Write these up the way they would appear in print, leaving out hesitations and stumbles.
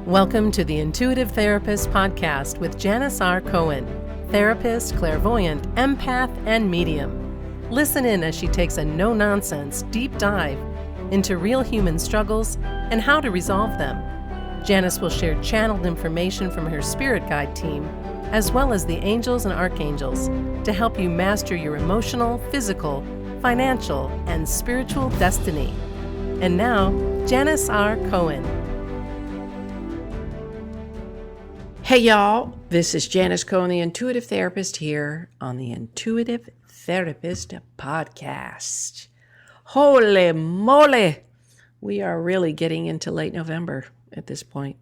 Welcome to the Intuitive Therapist Podcast with Janis R. Cohen, therapist, clairvoyant, empath, and medium. Listen in as she takes a no-nonsense deep dive into real human struggles and how to resolve them. Janis will share channeled information from her spirit guide team, as well as the angels and archangels, to help you master your emotional, physical, financial, and spiritual destiny. And now, Janis R. Cohen. Hey y'all, this is Janis Cohen, the Intuitive Therapist, here on the Intuitive Therapist Podcast. Holy moly! We are really getting into late November at this point.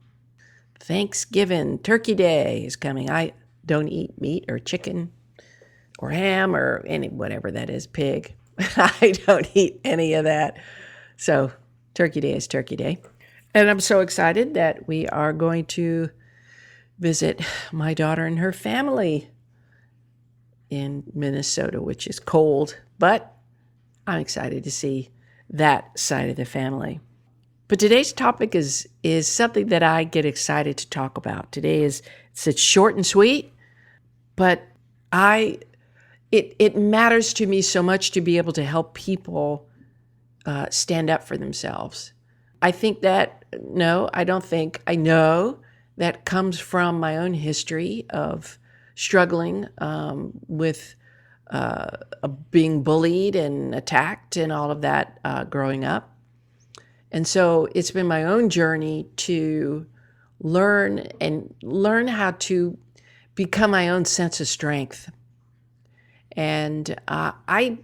Thanksgiving, Turkey Day is coming. I don't eat meat or chicken or ham or whatever that is, pig. I don't eat any of that. So Turkey Day is Turkey Day. And I'm so excited that we are going to visit my daughter and her family in Minnesota, which is cold, but I'm excited to see that side of the family. But today's topic is something that I get excited to talk about. Today it's short and sweet, but it matters to me so much to be able to help people stand up for themselves. I know that comes from my own history of struggling with being bullied and attacked and all of that growing up. And so it's been my own journey to learn how to become my own sense of strength. And I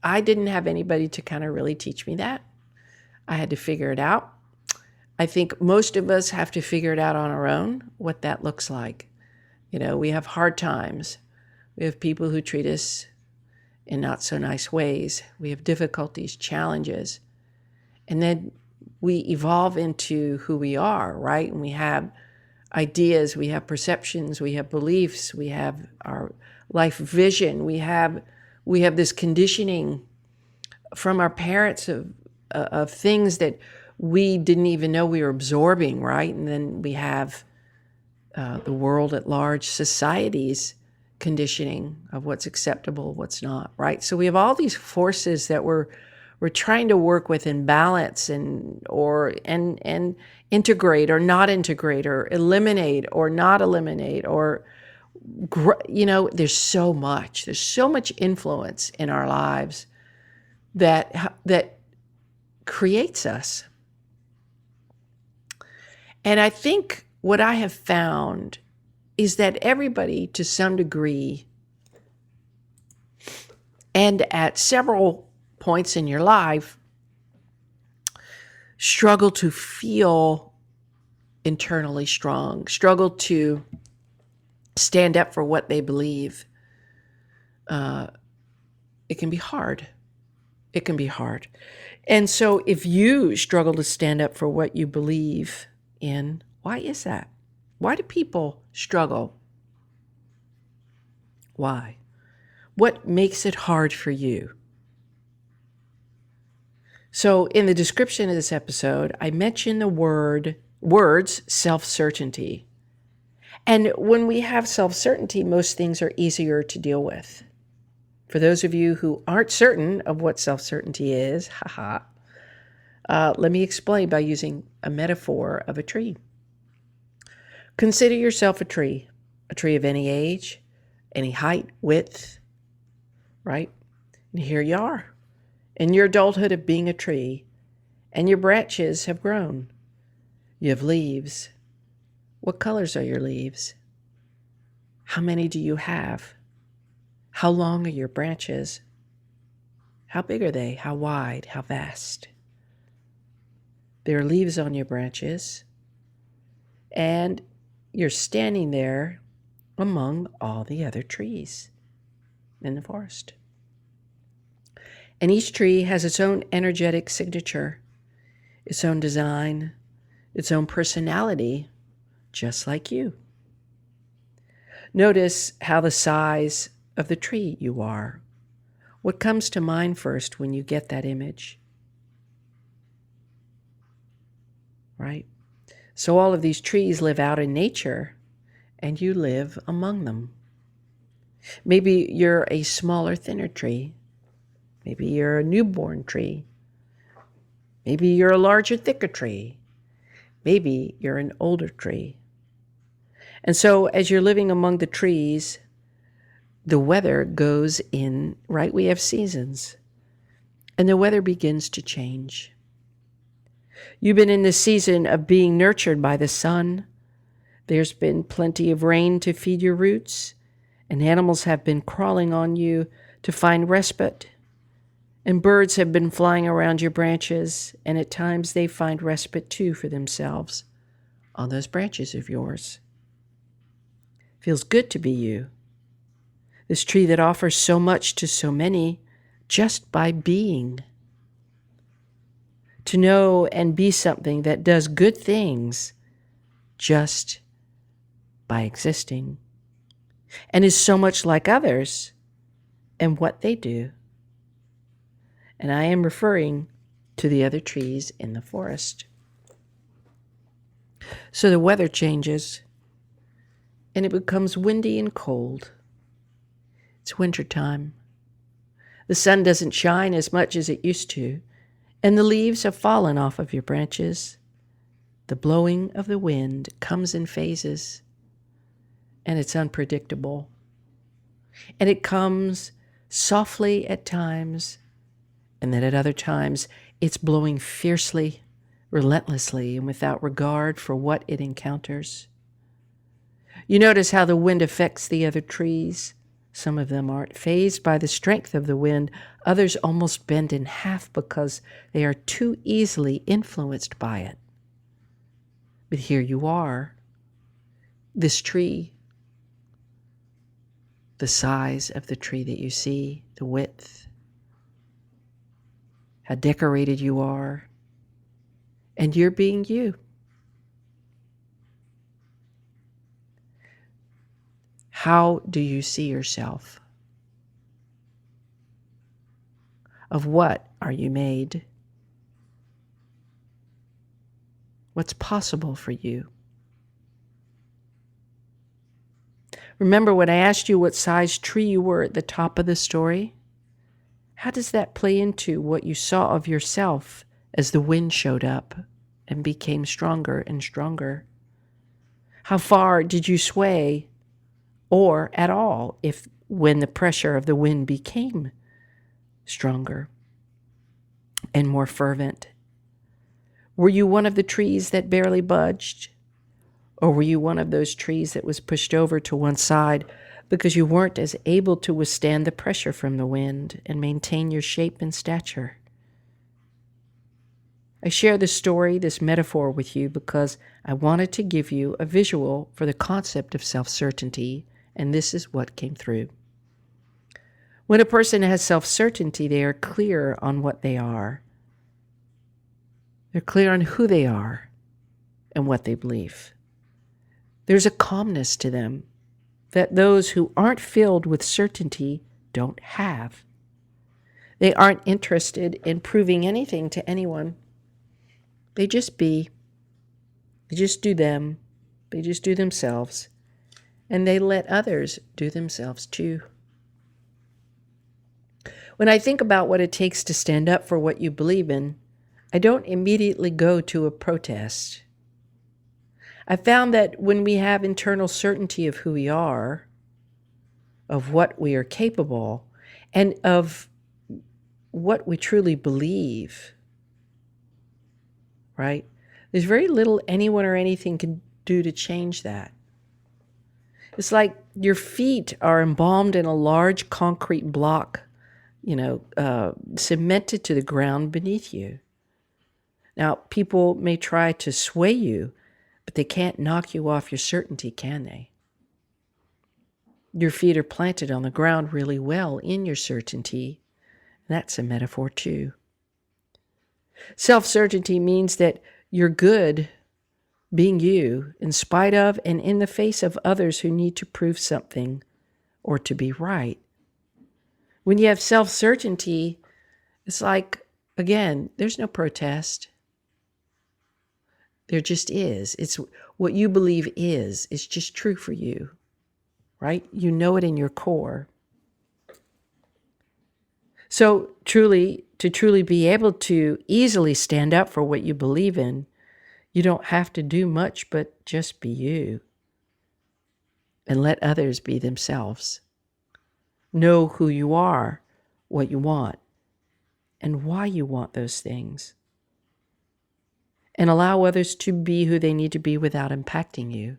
didn't have anybody to kind of really teach me that. I had to figure it out. I think most of us have to figure it out on our own, what that looks like. You know, we have hard times. We have people who treat us in not so nice ways. We have difficulties, challenges. And then we evolve into who we are, right? And we have ideas, we have perceptions, we have beliefs, we have our life vision. We have this conditioning from our parents of things that we didn't even know we were absorbing, right? And then we have the world at large, society's conditioning of what's acceptable, what's not, right? So we have all these forces that we're trying to work with and balance and integrate or not integrate or eliminate or not eliminate or, there's so much influence in our lives that creates us. And I think what I have found is that everybody, to some degree, and at several points in your life, struggle to feel internally strong, struggle to stand up for what they believe. It can be hard. It can be hard. And so if you struggle to stand up for what you believe in, why is that? Why do people struggle? Why? What makes it hard for you? So in the description of this episode, I mention the words self-certainty. And when we have self-certainty, most things are easier to deal with. For those of you who aren't certain of what self-certainty is, let me explain by using a metaphor of a tree. Consider yourself a tree of any age, any height, width, right? And here you are, in your adulthood of being a tree, and your branches have grown. You have leaves. What colors are your leaves? How many do you have? How long are your branches? How big are they? How wide? How vast? There are leaves on your branches, and you're standing there among all the other trees in the forest. And each tree has its own energetic signature, its own design, its own personality, just like you. Notice how the size of the tree you are. What comes to mind first when you get that image? Right? So all of these trees live out in nature, and you live among them. Maybe you're a smaller, thinner tree. Maybe you're a newborn tree. Maybe you're a larger, thicker tree. Maybe you're an older tree. And so as you're living among the trees, the weather goes in, right? We have seasons. And the weather begins to change. You've been in the season of being nurtured by the sun. There's been plenty of rain to feed your roots, and animals have been crawling on you to find respite. And birds have been flying around your branches, and at times they find respite too for themselves on those branches of yours. Feels good to be you. This tree that offers so much to so many just by being. To know and be something that does good things just by existing, and is so much like others and what they do. And I am referring to the other trees in the forest. So the weather changes, and it becomes windy and cold. It's wintertime. The sun doesn't shine as much as it used to, and the leaves have fallen off of your branches. The blowing of the wind comes in phases, and it's unpredictable. And it comes softly at times, and then at other times it's blowing fiercely, relentlessly, and without regard for what it encounters. You notice how the wind affects the other trees. Some of them aren't fazed by the strength of the wind. Others almost bend in half because they are too easily influenced by it. But here you are, this tree, the size of the tree that you see, the width, how decorated you are, and you're being you. How do you see yourself? Of what are you made? What's possible for you? Remember when I asked you what size tree you were at the top of the story? How does that play into what you saw of yourself as the wind showed up and became stronger and stronger? How far did you sway, or at all, if when the pressure of the wind became stronger and more fervent? Were you one of the trees that barely budged? Or were you one of those trees that was pushed over to one side because you weren't as able to withstand the pressure from the wind and maintain your shape and stature? I share this story, this metaphor with you because I wanted to give you a visual for the concept of self-certainty, and this is what came through. When a person has self-certainty, they are clear on what they are. They're clear on who they are and what they believe. There's a calmness to them that those who aren't filled with certainty don't have. They aren't interested in proving anything to anyone. They just be. They just do them. They just do themselves. And they let others do themselves too. When I think about what it takes to stand up for what you believe in, I don't immediately go to a protest. I found that when we have internal certainty of who we are, of what we are capable, and of what we truly believe, right? There's very little anyone or anything can do to change that. It's like your feet are embalmed in a large concrete block, cemented to the ground beneath you. Now, people may try to sway you, but they can't knock you off your certainty, can they? Your feet are planted on the ground really well in your certainty. That's a metaphor too. Self-certainty means that you're good being you in spite of and in the face of others who need to prove something or to be right. When you have self-certainty, it's like, again, there's no protest. There just is. It's what you believe is. It's just true for you, right? You know it in your core. So to truly be able to easily stand up for what you believe in, you don't have to do much but just be you and let others be themselves. Know who you are, what you want, and why you want those things. And allow others to be who they need to be without impacting you.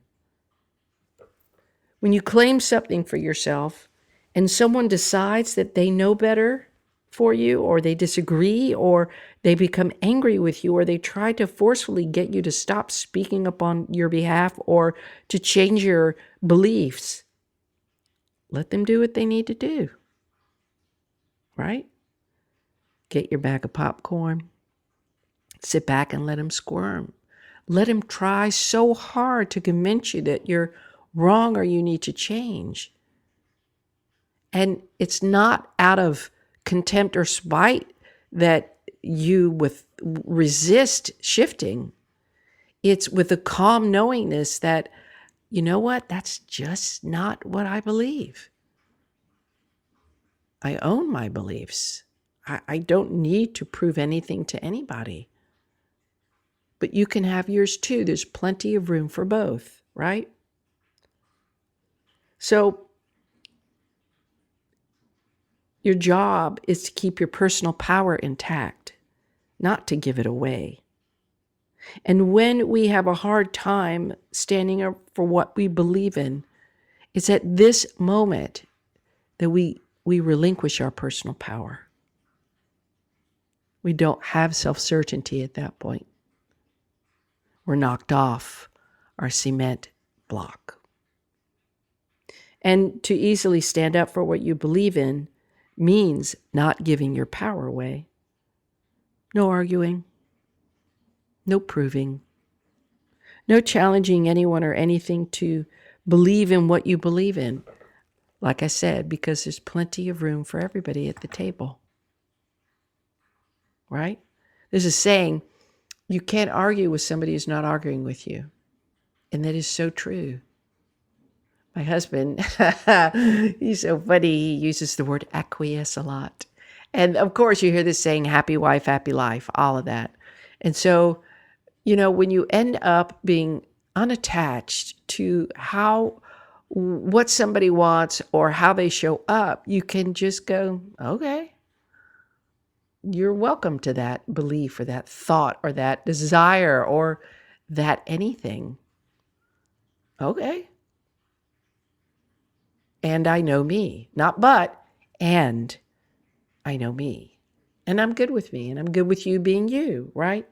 When you claim something for yourself and someone decides that they know better for you, or they disagree, or they become angry with you, or they try to forcefully get you to stop speaking up on your behalf or to change your beliefs, let them do what they need to do, right? Get your bag of popcorn, sit back and let them squirm. Let them try so hard to convince you that you're wrong or you need to change. And it's not out of contempt or spite that you resist shifting. It's with a calm knowingness that, you know what, that's just not what I believe. I own my beliefs. I don't need to prove anything to anybody. But you can have yours too. There's plenty of room for both, right? So your job is to keep your personal power intact, not to give it away. And when we have a hard time standing up for what we believe in, it's at this moment that we relinquish our personal power. We don't have self-certainty at that point. We're knocked off our cement block. And to easily stand up for what you believe in means not giving your power away. No arguing, no proving, no challenging anyone or anything to believe in what you believe in. Like I said, because there's plenty of room for everybody at the table. Right? There's a saying, you can't argue with somebody who's not arguing with you. And that is so true. My husband, he's so funny. He uses the word acquiesce a lot. And of course, you hear this saying, happy wife, happy life, all of that. And so, when you end up being unattached to what somebody wants or how they show up, you can just go, okay, you're welcome to that belief or that thought or that desire or that anything. Okay. And I know me, not but, and I know me. And I'm good with me, and I'm good with you being you, right?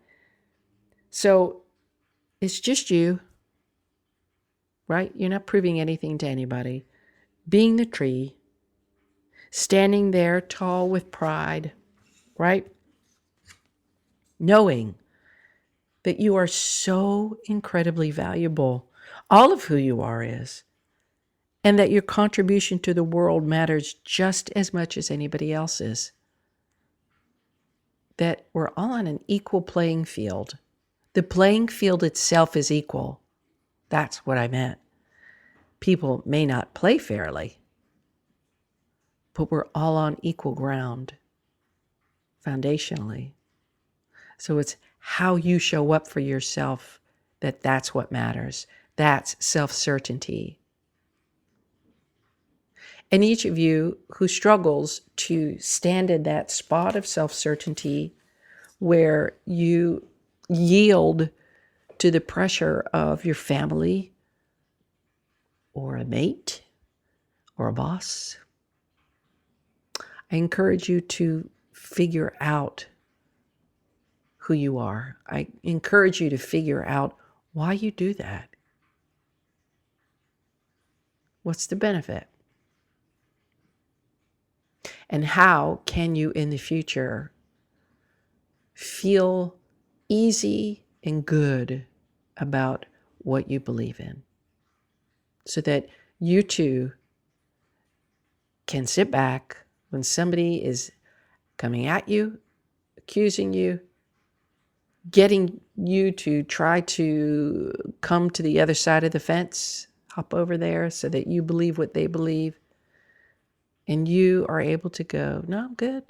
So it's just you, right? You're not proving anything to anybody. Being the tree, standing there tall with pride, right? Knowing that you are so incredibly valuable. All of who you are is. And that your contribution to the world matters just as much as anybody else's. That we're all on an equal playing field. The playing field itself is equal. That's what I meant. People may not play fairly, but we're all on equal ground, foundationally. So it's how you show up for yourself that's what matters. That's self-certainty. And each of you who struggles to stand in that spot of self-certainty where you yield to the pressure of your family or a mate or a boss, I encourage you to figure out who you are. I encourage you to figure out why you do that. What's the benefit? And how can you in the future feel easy and good about what you believe in so that you too can sit back when somebody is coming at you, accusing you, getting you to try to come to the other side of the fence, hop over there so that you believe what they believe, and you are able to go, no, I'm good.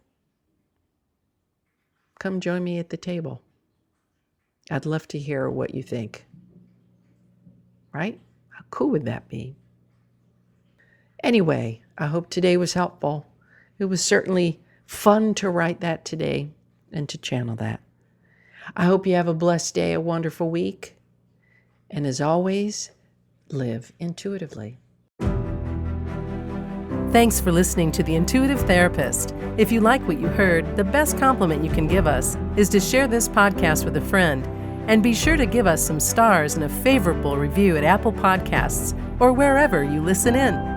Come join me at the table. I'd love to hear what you think. Right? How cool would that be? Anyway, I hope today was helpful. It was certainly fun to write that today and to channel that. I hope you have a blessed day, a wonderful week. And as always, live intuitively. Thanks for listening to The Intuitive Therapist. If you like what you heard, the best compliment you can give us is to share this podcast with a friend. And be sure to give us some stars and a favorable review at Apple Podcasts or wherever you listen in.